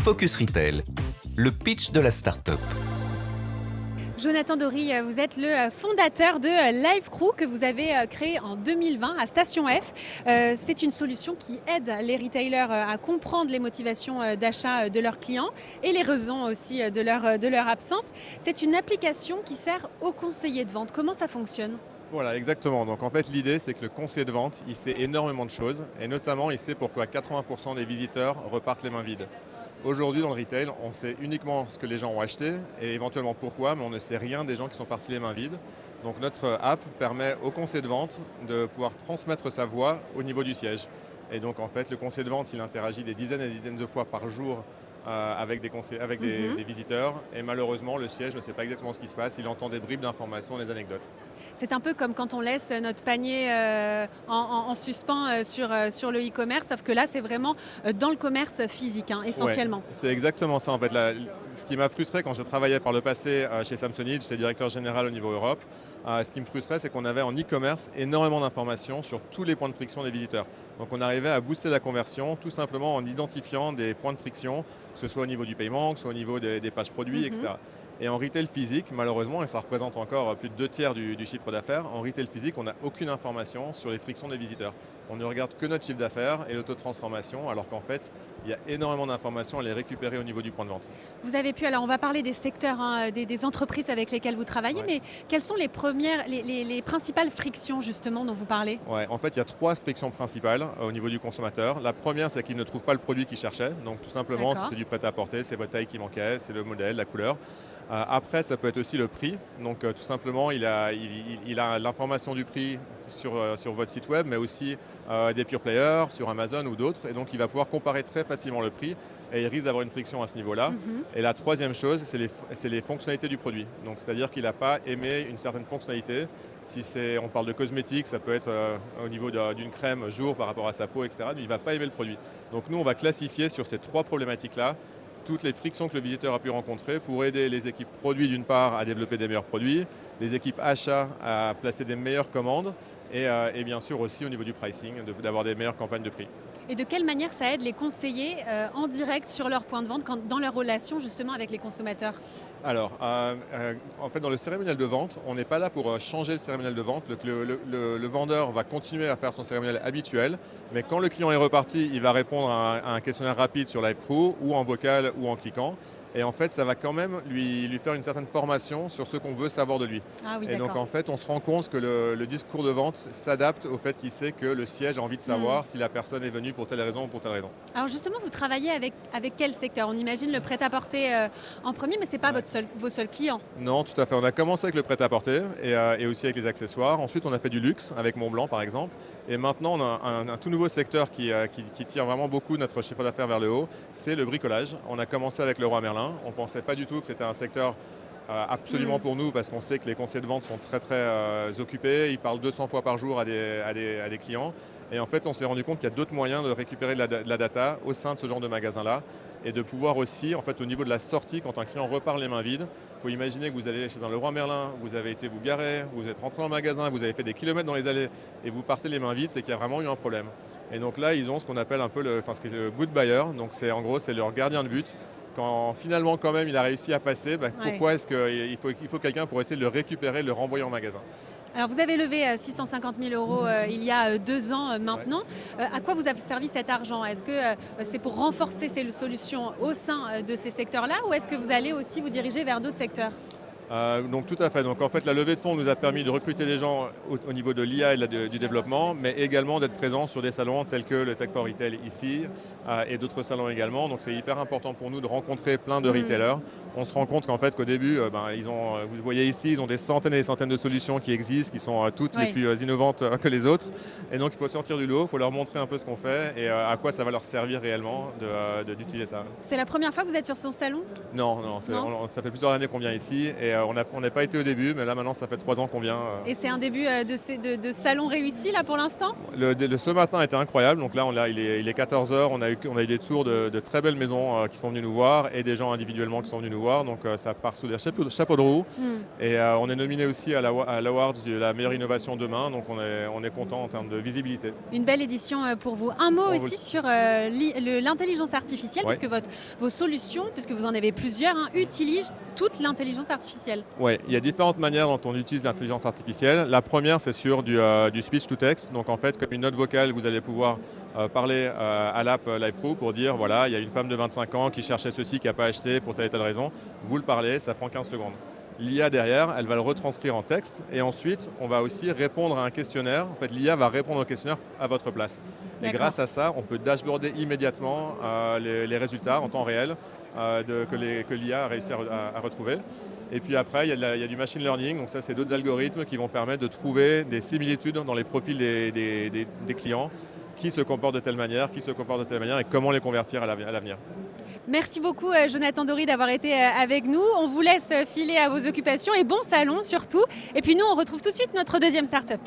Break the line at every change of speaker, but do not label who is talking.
Focus Retail, le pitch de la start-up.
Jonathan Dory, vous êtes le fondateur de LiveCrew que vous avez créé en 2020 à Station F. C'est une solution qui aide les retailers à comprendre les motivations d'achat de leurs clients et les raisons aussi de leur absence. C'est une application qui sert aux conseillers de vente. Comment ça fonctionne ?
Voilà, exactement. Donc en fait, l'idée, c'est que le conseiller de vente, il sait énormément de choses et notamment, il sait pourquoi 80% des visiteurs repartent les mains vides. Aujourd'hui, dans le retail, on sait uniquement ce que les gens ont acheté et éventuellement pourquoi, mais on ne sait rien des gens qui sont partis les mains vides. Donc notre app permet au conseiller de vente de pouvoir transmettre sa voix au niveau du siège. Et donc en fait, le conseiller de vente, il interagit des dizaines et des dizaines de fois par jour avec des visiteurs. Et malheureusement, le siège ne sait pas exactement ce qui se passe. Il entend des bribes d'informations, des anecdotes.
C'est un peu comme quand on laisse notre panier en suspens sur le e-commerce, sauf que là, c'est vraiment dans le commerce physique, essentiellement.
Ouais, c'est exactement ça. En fait, ce qui m'a frustré quand je travaillais par le passé chez Samsonite, j'étais directeur général au niveau Europe, ce qui me frustrait, c'est qu'on avait en e-commerce énormément d'informations sur tous les points de friction des visiteurs. Donc on arrivait à booster la conversion tout simplement en identifiant des points de friction, que ce soit au niveau du paiement, que ce soit au niveau des pages produits, etc. Et en retail physique, malheureusement, et ça représente encore plus de 2/3 du chiffre d'affaires, en retail physique, on n'a aucune information sur les frictions des visiteurs. On ne regarde que notre chiffre d'affaires et l'autotransformation, alors qu'en fait, il y a énormément d'informations à les récupérer au niveau du point de vente.
Vous avez pu, alors on va parler des secteurs, des entreprises avec lesquelles vous travaillez, mais quelles sont les principales frictions justement dont vous parlez ?
Ouais, en fait, il y a 3 frictions principales au niveau du consommateur. La première, c'est qu'il ne trouve pas le produit qu'il cherchait. Donc tout simplement, si c'est du prêt-à-porter, c'est votre taille qui manquait, c'est le modèle, la couleur. Après, ça peut être aussi le prix. Donc tout simplement, il a l'information du prix sur votre site web, mais aussi des pure players, sur Amazon ou d'autres. Et donc il va pouvoir comparer très facilement le prix et il risque d'avoir une friction à ce niveau-là. Et la troisième chose, c'est les fonctionnalités du produit. Donc c'est-à-dire qu'il n'a pas aimé une certaine fonctionnalité. Si on parle de cosmétiques, ça peut être au niveau d'une crème jour par rapport à sa peau, etc. Mais il ne va pas aimer le produit. Donc nous, on va classifier sur ces 3 problématiques-là toutes les frictions que le visiteur a pu rencontrer pour aider les équipes produits d'une part à développer des meilleurs produits, les équipes achats à placer des meilleures commandes et bien sûr aussi au niveau du pricing, d'avoir des meilleures campagnes de prix.
Et de quelle manière ça aide les conseillers en direct sur leur point de vente, dans leur relation justement avec les consommateurs ?
Alors, en fait, dans le cérémonial de vente, on n'est pas là pour changer le cérémonial de vente. Le vendeur va continuer à faire son cérémonial habituel, mais quand le client est reparti, il va répondre à un questionnaire rapide sur LiveCrew, ou en vocal, ou en cliquant. Et en fait, ça va quand même lui faire une certaine formation sur ce qu'on veut savoir de lui.
Ah oui,
et donc, en fait, on se rend compte que le discours de vente s'adapte au fait qu'il sait que le siège a envie de savoir si la personne est venue pour telle raison ou pour telle raison.
Alors justement, vous travaillez avec quel secteur ? On imagine le prêt-à-porter en premier, mais ce n'est pas vos seuls clients.
Non, tout à fait. On a commencé avec le prêt-à-porter et aussi avec les accessoires. Ensuite, on a fait du luxe avec Montblanc, par exemple. Et maintenant, on a un tout nouveau secteur qui tire vraiment beaucoup notre chiffre d'affaires vers le haut, c'est le bricolage. On a commencé avec Leroy Merlin. On ne pensait pas du tout que c'était un secteur absolument pour nous parce qu'on sait que les conseillers de vente sont très occupés. Ils parlent 200 fois par jour à des clients. Et en fait, on s'est rendu compte qu'il y a d'autres moyens de récupérer de la data au sein de ce genre de magasin-là et de pouvoir aussi, en fait, au niveau de la sortie, quand un client repart les mains vides, il faut imaginer que vous allez chez un Leroy Merlin, vous avez été vous garer, vous êtes rentré dans le magasin, vous avez fait des kilomètres dans les allées et vous partez les mains vides, c'est qu'il y a vraiment eu un problème. Et donc là, ils ont ce qu'on appelle un peu ce qui est le good buyer. Donc en gros, c'est leur gardien de but. Quand finalement, quand même, il a réussi à passer, pourquoi est-ce qu'il faut quelqu'un pour essayer de le récupérer, de le renvoyer en magasin ?
Alors vous avez levé 650 000 € il y a 2 ans maintenant. À quoi vous a servi cet argent ? Est-ce que c'est pour renforcer ces solutions au sein de ces secteurs-là ou est-ce que vous allez aussi vous diriger vers d'autres secteurs ?
Donc tout à fait. Donc en fait, la levée de fonds nous a permis de recruter des gens au niveau de l'IA et du développement, mais également d'être présents sur des salons tels que le Tech for Retail ici et d'autres salons également. Donc c'est hyper important pour nous de rencontrer plein de retailers. On se rend compte qu'en fait qu'au début, vous voyez ici, ils ont des centaines et des centaines de solutions qui existent, qui sont toutes les plus innovantes que les autres. Et donc il faut sortir du lot, il faut leur montrer un peu ce qu'on fait et à quoi ça va leur servir réellement d'utiliser ça.
C'est la première fois que vous êtes sur son salon ?
Non, ça fait plusieurs années qu'on vient ici et on n'est pas été au début, mais là maintenant ça fait 3 ans qu'on vient.
Et c'est un début de salon réussi là pour l'instant?
Ce matin était incroyable, donc là il est 14 heures, on a eu des tours de très belles maisons qui sont venues nous voir et des gens individuellement qui sont venus nous voir, donc ça part sous des chapeaux de roue. Et on est nominé aussi à l'Awards de la meilleure innovation demain, donc on est content en termes de visibilité.
Une belle édition pour vous. Un mot aussi sur l'intelligence artificielle,
Ouais.
puisque vos solutions, puisque vous en avez plusieurs, utilisent toute l'intelligence artificielle.
Oui, il y a différentes manières dont on utilise l'intelligence artificielle. La première, c'est sur du speech to text. Donc en fait, comme une note vocale, vous allez pouvoir parler à l'app LiveCrew pour dire, voilà, il y a une femme de 25 ans qui cherchait ceci, qui n'a pas acheté pour telle et telle raison. Vous le parlez, ça prend 15 secondes. L'IA derrière, elle va le retranscrire en texte et ensuite, on va aussi répondre à un questionnaire. En fait, l'IA va répondre au questionnaire à votre place. Et
D'accord.
grâce à ça, on peut dashboarder immédiatement les résultats en temps réel que l'IA a réussi à retrouver. Et puis après, il y a du machine learning, donc ça, c'est d'autres algorithmes qui vont permettre de trouver des similitudes dans les profils des clients, qui se comportent de telle manière, et comment les convertir à l'avenir.
Merci beaucoup Jonathan Dory d'avoir été avec nous. On vous laisse filer à vos occupations et bon salon surtout. Et puis nous, on retrouve tout de suite notre deuxième start-up.